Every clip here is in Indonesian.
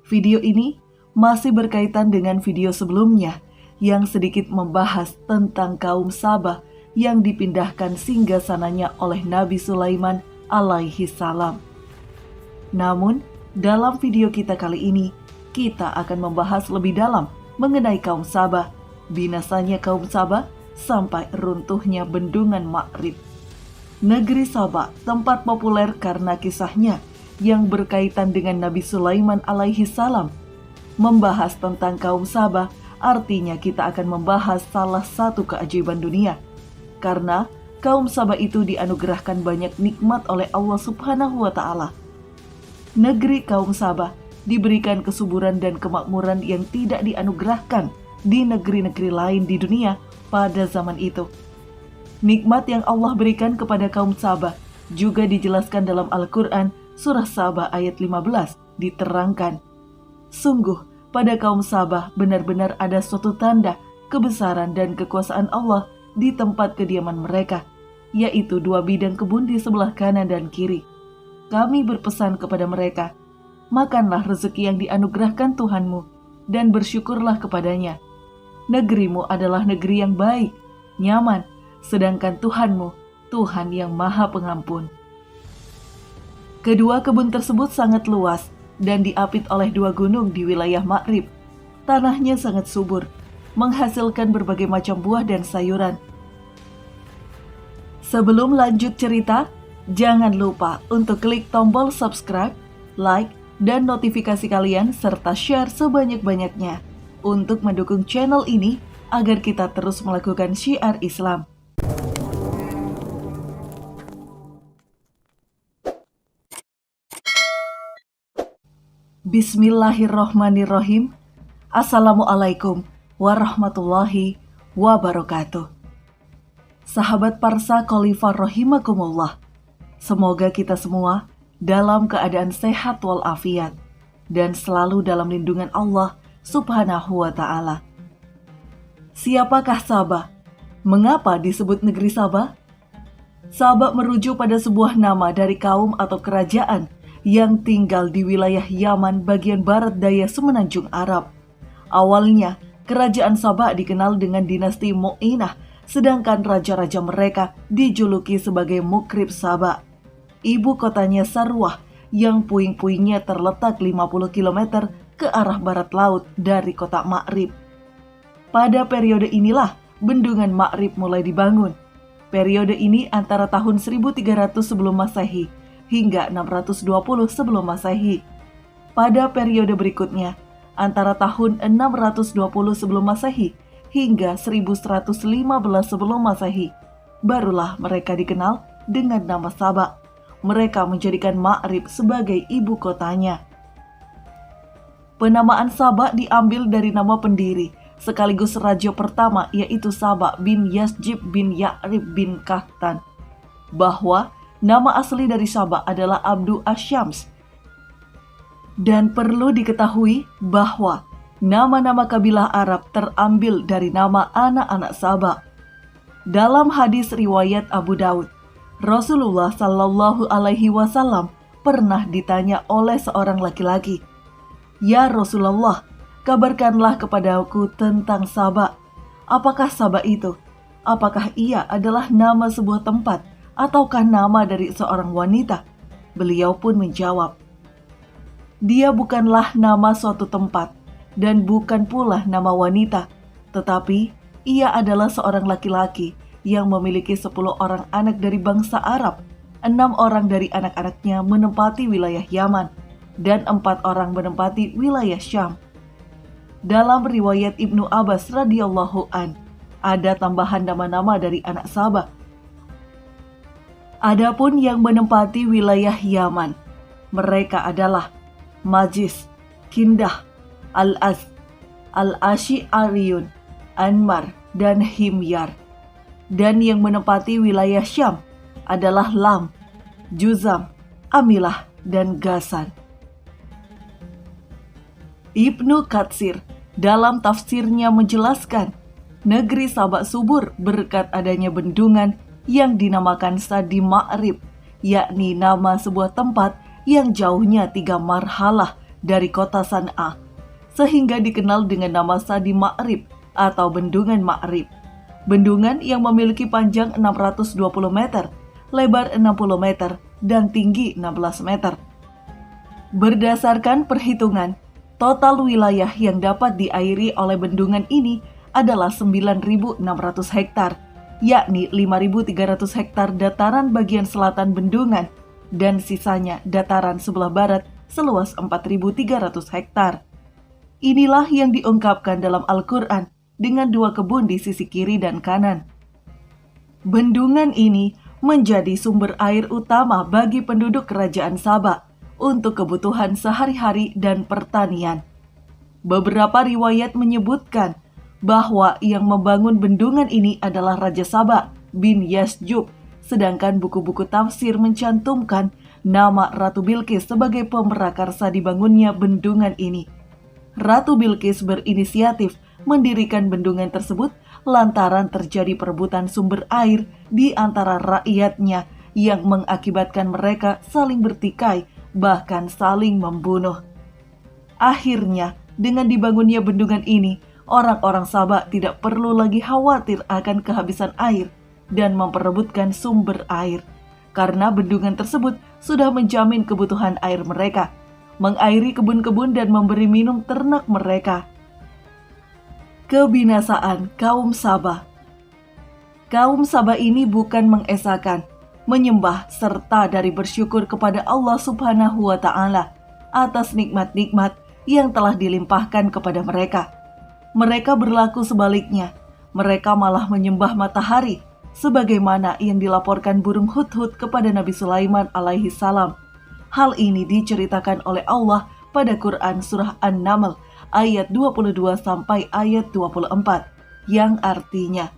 Video ini masih berkaitan dengan video sebelumnya yang sedikit membahas tentang kaum Sabah yang dipindahkan singgasananya oleh Nabi Sulaiman alaihi salam. Namun, dalam video kita kali ini, kita akan membahas lebih dalam mengenai kaum Sabah, binasanya kaum Sabah, sampai runtuhnya bendungan Ma'rib. Negeri Sabah tempat populer karena kisahnya yang berkaitan dengan Nabi Sulaiman alaihi salam. Membahas tentang kaum Sabah artinya kita akan membahas salah satu keajaiban dunia. Karena kaum Sabah itu dianugerahkan banyak nikmat oleh Allah Subhanahu wa Ta'ala. Negeri kaum Sabah diberikan kesuburan dan kemakmuran yang tidak dianugerahkan di negeri-negeri lain di dunia pada zaman itu. Nikmat yang Allah berikan kepada kaum Sabah juga dijelaskan dalam Al-Quran surah Sabah ayat 15, diterangkan. Sungguh, pada kaum Sabah benar-benar ada suatu tanda kebesaran dan kekuasaan Allah di tempat kediaman mereka, yaitu 2 bidang kebun di sebelah kanan dan kiri. Kami berpesan kepada mereka, makanlah rezeki yang dianugerahkan Tuhanmu dan bersyukurlah kepadanya. Negerimu adalah negeri yang baik, nyaman, sedangkan Tuhanmu, Tuhan yang Maha Pengampun. Kedua kebun tersebut sangat luas dan diapit oleh 2 gunung di wilayah Ma'rib. Tanahnya sangat subur, menghasilkan berbagai macam buah dan sayuran. Sebelum lanjut cerita, jangan lupa untuk klik tombol subscribe, like, dan notifikasi kalian serta share sebanyak-banyaknya untuk mendukung channel ini agar kita terus melakukan syiar Islam. Bismillahirrohmanirrohim. Assalamualaikum warahmatullahi wabarakatuh. Sahabat Parsa Khalifah rahimakumullah. Semoga kita semua dalam keadaan sehat walafiat dan selalu dalam lindungan Allah Subhanahu wa Ta'ala. Siapakah Sabah? Mengapa disebut negeri Sabah? Sabah merujuk pada sebuah nama dari kaum atau kerajaan yang tinggal di wilayah Yaman bagian barat daya semenanjung Arab. Awalnya, kerajaan Sabah dikenal dengan dinasti Mu'inah, sedangkan raja-raja mereka dijuluki sebagai Mukrib Sabah. Ibu kotanya Sarwah yang puing-puingnya terletak 50 km ke arah barat laut dari kota Ma'rib. Pada periode inilah bendungan Ma'rib mulai dibangun. Periode ini antara tahun 1300 sebelum Masehi hingga 620 sebelum Masehi. Pada periode berikutnya, antara tahun 620 sebelum Masehi hingga 1115 sebelum Masehi, barulah mereka dikenal dengan nama Sabah. Mereka menjadikan Ma'rib sebagai ibu kotanya. Penamaan Sabah diambil dari nama pendiri sekaligus raja pertama, yaitu Sabah bin Yasjib bin Ya'rib bin Kahtan. Bahwa nama asli dari Sabah adalah Abdu Asyams. Dan perlu diketahui bahwa nama-nama kabilah Arab terambil dari nama anak-anak Sabah. Dalam hadis riwayat Abu Daud, Rasulullah Shallallahu Alaihi Wasallam pernah ditanya oleh seorang laki-laki, "Ya Rasulullah, kabarkanlah kepadaku tentang Sabah. Apakah Sabah itu? Apakah ia adalah nama sebuah tempat ataukah nama dari seorang wanita?" Beliau pun menjawab, "Dia bukanlah nama suatu tempat dan bukan pula nama wanita, tetapi ia adalah seorang laki-laki yang memiliki 10 orang anak dari bangsa Arab. 6 orang dari anak-anaknya menempati wilayah Yaman dan 4 orang menempati wilayah Syam." Dalam riwayat Ibnu Abbas radhiyallahu an, ada tambahan nama-nama dari anak Sabah. Adapun yang menempati wilayah Yaman, mereka adalah Majis, Kindah, Al-Az, Al-Ashi'ariyun, Anmar, dan Himyar. Dan yang menempati wilayah Syam adalah Lam, Juzam, Amilah, dan Gasan. Ibnu Katsir dalam tafsirnya menjelaskan, negeri Sabah subur berkat adanya bendungan yang dinamakan Sadi Ma'rib, yakni nama sebuah tempat yang jauhnya 3 marhalah dari kota San'a, sehingga dikenal dengan nama Sadi Ma'rib atau Bendungan Ma'rib. Bendungan yang memiliki panjang 620 meter, lebar 60 meter, dan tinggi 16 meter. Berdasarkan perhitungan, total wilayah yang dapat diairi oleh bendungan ini adalah 9.600 hektar, yakni 5.300 hektar dataran bagian selatan bendungan dan sisanya dataran sebelah barat seluas 4.300 hektar. Inilah yang diungkapkan dalam Al-Quran dengan dua kebun di sisi kiri dan kanan. Bendungan ini menjadi sumber air utama bagi penduduk kerajaan Sabah untuk kebutuhan sehari-hari dan pertanian. Beberapa riwayat menyebutkan bahwa yang membangun bendungan ini adalah Raja Sabah bin Yasjub, sedangkan buku-buku tafsir mencantumkan nama Ratu Bilqis sebagai pemerakarsa dibangunnya bendungan ini. Ratu Bilqis berinisiatif mendirikan bendungan tersebut lantaran terjadi perebutan sumber air di antara rakyatnya yang mengakibatkan mereka saling bertikai, bahkan saling membunuh. Akhirnya, dengan dibangunnya bendungan ini, orang-orang Sabah tidak perlu lagi khawatir akan kehabisan air dan memperebutkan sumber air, karena bendungan tersebut sudah menjamin kebutuhan air mereka, mengairi kebun-kebun dan memberi minum ternak mereka. Kebinasaan kaum Sabah. Kaum Sabah ini bukan mengesahkan, menyembah serta dari bersyukur kepada Allah Subhanahu wa Ta'ala atas nikmat-nikmat yang telah dilimpahkan kepada mereka. Mereka berlaku sebaliknya, mereka malah menyembah matahari, sebagaimana yang dilaporkan burung hudhud kepada Nabi Sulaiman alaihi salam. Hal ini diceritakan oleh Allah pada Quran Surah An-Naml ayat 22 sampai ayat 24, yang artinya,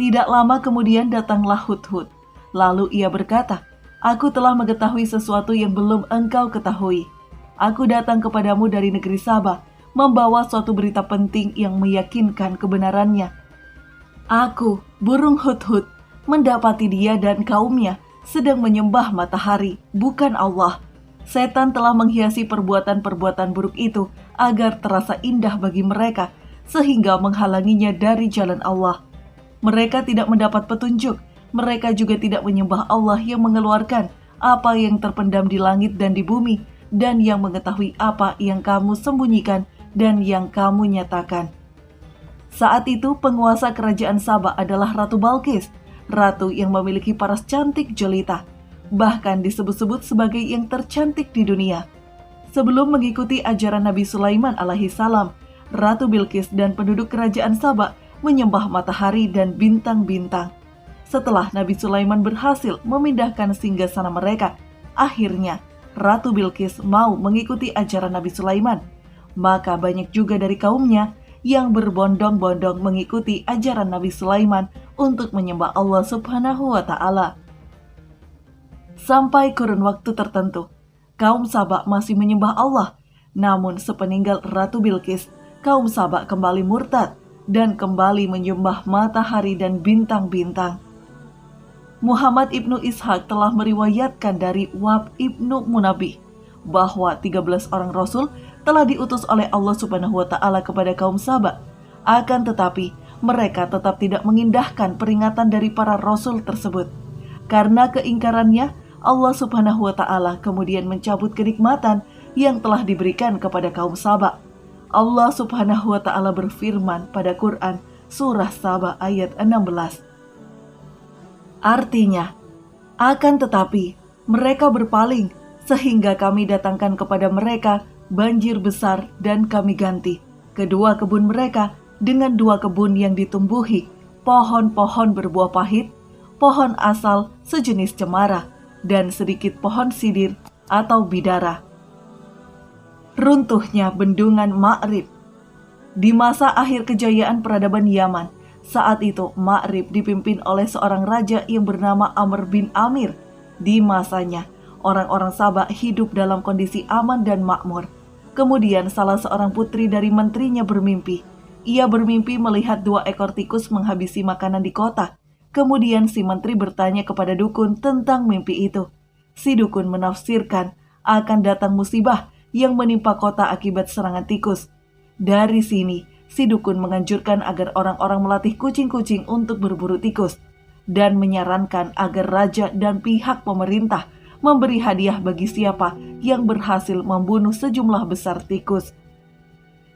tidak lama kemudian datanglah hudhud, lalu ia berkata, aku telah mengetahui sesuatu yang belum engkau ketahui. Aku datang kepadamu dari negeri Sabah, membawa suatu berita penting yang meyakinkan kebenarannya. Aku, burung hudhud, mendapati dia dan kaumnya sedang menyembah matahari, bukan Allah. Setan telah menghiasi perbuatan-perbuatan buruk itu agar terasa indah bagi mereka, sehingga menghalanginya dari jalan Allah. Mereka tidak mendapat petunjuk, mereka juga tidak menyembah Allah yang mengeluarkan apa yang terpendam di langit dan di bumi, dan yang mengetahui apa yang kamu sembunyikan dan yang kamu nyatakan. Saat itu penguasa kerajaan Sabah adalah Ratu Balqis, ratu yang memiliki paras cantik jelita, bahkan disebut-sebut sebagai yang tercantik di dunia. Sebelum mengikuti ajaran Nabi Sulaiman alaihi salam, Ratu Bilqis dan penduduk kerajaan Sabah menyembah matahari dan bintang-bintang. Setelah Nabi Sulaiman berhasil memindahkan singgasana mereka, akhirnya Ratu Bilqis mau mengikuti ajaran Nabi Sulaiman. Maka banyak juga dari kaumnya yang berbondong-bondong mengikuti ajaran Nabi Sulaiman untuk menyembah Allah Subhanahu wa Ta'ala. Sampai kurun waktu tertentu, kaum Sabah masih menyembah Allah. Namun sepeninggal Ratu Bilqis, kaum Sabah kembali murtad dan kembali menyembah matahari dan bintang-bintang. Muhammad ibnu Ishaq telah meriwayatkan dari Wahb ibnu Munabbih bahwa 13 orang Rasul telah diutus oleh Allah Subhanahu wa Ta'ala kepada kaum Sabah. Akan tetapi, mereka tetap tidak mengindahkan peringatan dari para Rasul tersebut. Karena keingkarannya, Allah Subhanahu wa Ta'ala kemudian mencabut kenikmatan yang telah diberikan kepada kaum Sabah. Allah Subhanahu wa Ta'ala berfirman pada Quran Surah Sabah ayat 16. Artinya, akan tetapi mereka berpaling sehingga kami datangkan kepada mereka banjir besar dan kami ganti kedua kebun mereka dengan dua kebun yang ditumbuhi pohon-pohon berbuah pahit, pohon asal sejenis cemara, dan sedikit pohon sidir atau bidara. Runtuhnya bendungan Ma'rib. Di masa akhir kejayaan peradaban Yaman, saat itu Ma'rib dipimpin oleh seorang raja yang bernama Amr bin Amir. Di masanya, orang-orang Sabah hidup dalam kondisi aman dan makmur. Kemudian salah seorang putri dari menterinya bermimpi. Ia bermimpi melihat 2 ekor tikus menghabisi makanan di kota. Kemudian si menteri bertanya kepada dukun tentang mimpi itu. Si dukun menafsirkan akan datang musibah yang menimpa kota akibat serangan tikus. Dari sini, si dukun menganjurkan agar orang-orang melatih kucing-kucing untuk berburu tikus dan menyarankan agar raja dan pihak pemerintah memberi hadiah bagi siapa yang berhasil membunuh sejumlah besar tikus.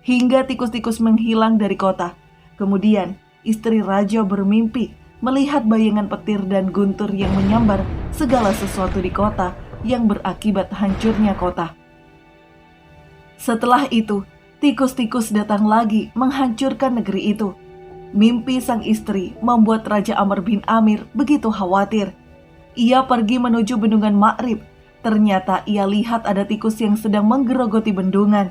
Hingga tikus-tikus menghilang dari kota. Kemudian, istri raja bermimpi melihat bayangan petir dan guntur yang menyambar segala sesuatu di kota yang berakibat hancurnya kota. Setelah itu, tikus-tikus datang lagi menghancurkan negeri itu. Mimpi sang istri membuat Raja Amr bin Amir begitu khawatir. Ia pergi menuju bendungan Ma'rib. Ternyata ia lihat ada tikus yang sedang menggerogoti bendungan.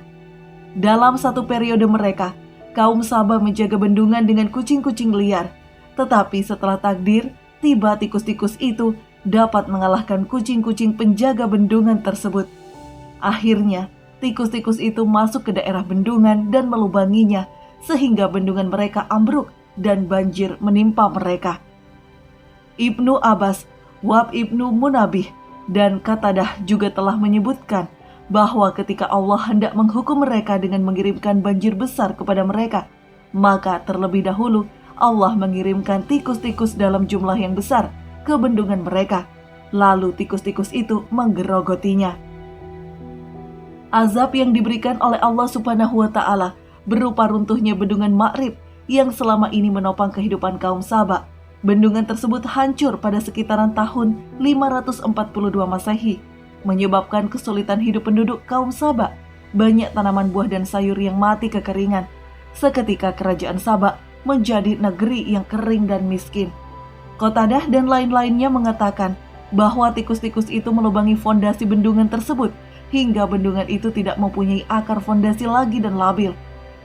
Dalam satu periode mereka, kaum Sabah menjaga bendungan dengan kucing-kucing liar. Tetapi setelah takdir, tiba tikus-tikus itu dapat mengalahkan kucing-kucing penjaga bendungan tersebut. Akhirnya, tikus-tikus itu masuk ke daerah bendungan dan melubanginya, sehingga bendungan mereka ambruk dan banjir menimpa mereka. Ibnu Abbas, Wahb Ibnu Munabih, dan Qatadah juga telah menyebutkan bahwa ketika Allah hendak menghukum mereka dengan mengirimkan banjir besar kepada mereka, maka terlebih dahulu Allah mengirimkan tikus-tikus dalam jumlah yang besar ke bendungan mereka, lalu tikus-tikus itu menggerogotinya. Azab yang diberikan oleh Allah Subhanahu wa Ta'ala berupa runtuhnya bendungan Ma'rib yang selama ini menopang kehidupan kaum Sabah. Bendungan tersebut hancur pada sekitaran tahun 542 Masehi, menyebabkan kesulitan hidup penduduk kaum Sabah. Banyak tanaman buah dan sayur yang mati kekeringan. Seketika kerajaan Sabah menjadi negeri yang kering dan miskin. Qatadah dan lain-lainnya mengatakan bahwa tikus-tikus itu melubangi fondasi bendungan tersebut hingga bendungan itu tidak mempunyai akar fondasi lagi dan labil.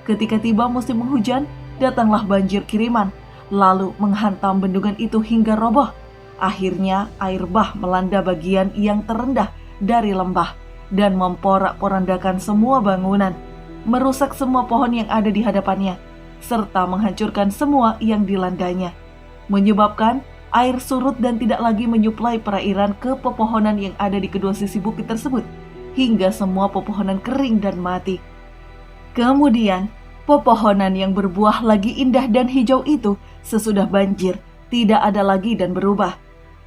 Ketika tiba musim penghujan, datanglah banjir kiriman, lalu menghantam bendungan itu hingga roboh. Akhirnya air bah melanda bagian yang terendah dari lembah dan memporak-porandakan semua bangunan, merusak semua pohon yang ada di hadapannya, serta menghancurkan semua yang dilandanya, menyebabkan air surut dan tidak lagi menyuplai perairan ke pepohonan yang ada di kedua sisi bukit tersebut, hingga semua pepohonan kering dan mati. Kemudian, pepohonan yang berbuah lagi indah dan hijau itu sesudah banjir tidak ada lagi dan berubah.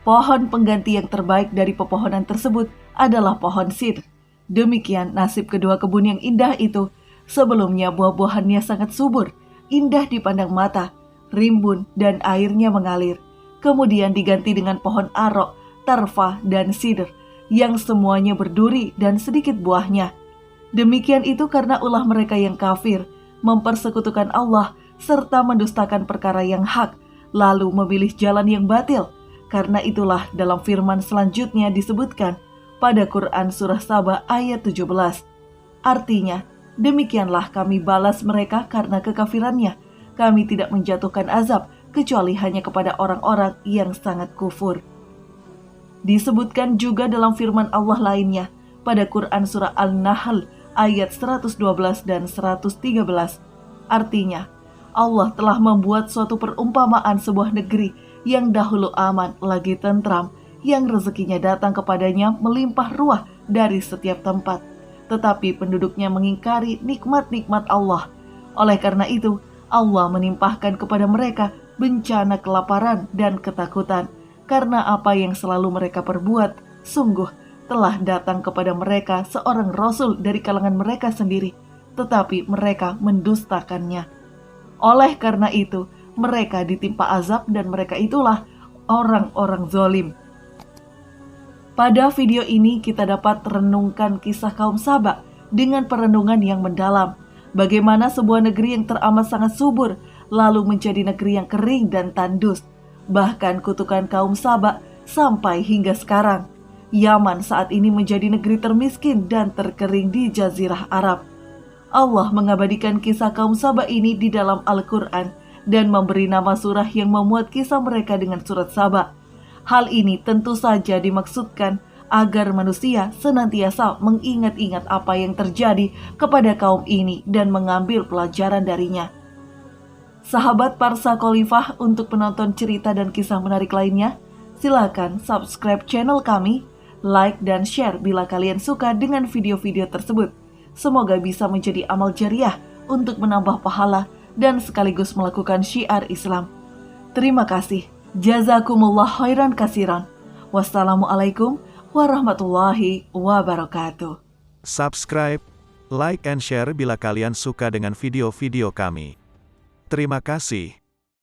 Pohon pengganti yang terbaik dari pepohonan tersebut adalah pohon sidr. Demikian nasib kedua kebun yang indah itu. Sebelumnya buah-buahannya sangat subur, indah dipandang mata, rimbun dan airnya mengalir. Kemudian diganti dengan pohon arok, tarfa, dan sidr yang semuanya berduri dan sedikit buahnya. Demikian itu karena ulah mereka yang kafir, mempersekutukan Allah, serta mendustakan perkara yang hak, lalu memilih jalan yang batil. Karena itulah dalam firman selanjutnya disebutkan pada Quran Surah Saba ayat 17. Artinya, demikianlah kami balas mereka karena kekafirannya. Kami tidak menjatuhkan azab kecuali hanya kepada orang-orang yang sangat kufur. Disebutkan juga dalam firman Allah lainnya pada Quran Surah Al-Nahl ayat 112 dan 113. Artinya, Allah telah membuat suatu perumpamaan sebuah negeri yang dahulu aman lagi tentram, yang rezekinya datang kepadanya melimpah ruah dari setiap tempat. Tetapi penduduknya mengingkari nikmat-nikmat Allah. Oleh karena itu, Allah menimpahkan kepada mereka bencana kelaparan dan ketakutan. Karena apa yang selalu mereka perbuat, sungguh telah datang kepada mereka seorang Rasul dari kalangan mereka sendiri, tetapi mereka mendustakannya. Oleh karena itu, mereka ditimpa azab dan mereka itulah orang-orang zalim. Pada video ini kita dapat renungkan kisah kaum Sabah dengan perenungan yang mendalam. Bagaimana sebuah negeri yang teramat sangat subur lalu menjadi negeri yang kering dan tandus. Bahkan kutukan kaum Sabah sampai hingga sekarang. Yaman saat ini menjadi negeri termiskin dan terkering di Jazirah Arab. Allah mengabadikan kisah kaum Sabah ini di dalam Al-Quran dan memberi nama surah yang memuat kisah mereka dengan surat Sabah. Hal ini tentu saja dimaksudkan agar manusia senantiasa mengingat-ingat apa yang terjadi kepada kaum ini dan mengambil pelajaran darinya. Sahabat Parsa Khalifah, untuk penonton cerita dan kisah menarik lainnya, silakan subscribe channel kami, like dan share bila kalian suka dengan video-video tersebut. Semoga bisa menjadi amal jariah untuk menambah pahala dan sekaligus melakukan syiar Islam. Terima kasih. Jazakumullah khairan kasiran. Wassalamualaikum warahmatullahi wabarakatuh. Subscribe, like and share bila kalian suka dengan video-video kami. Terima kasih.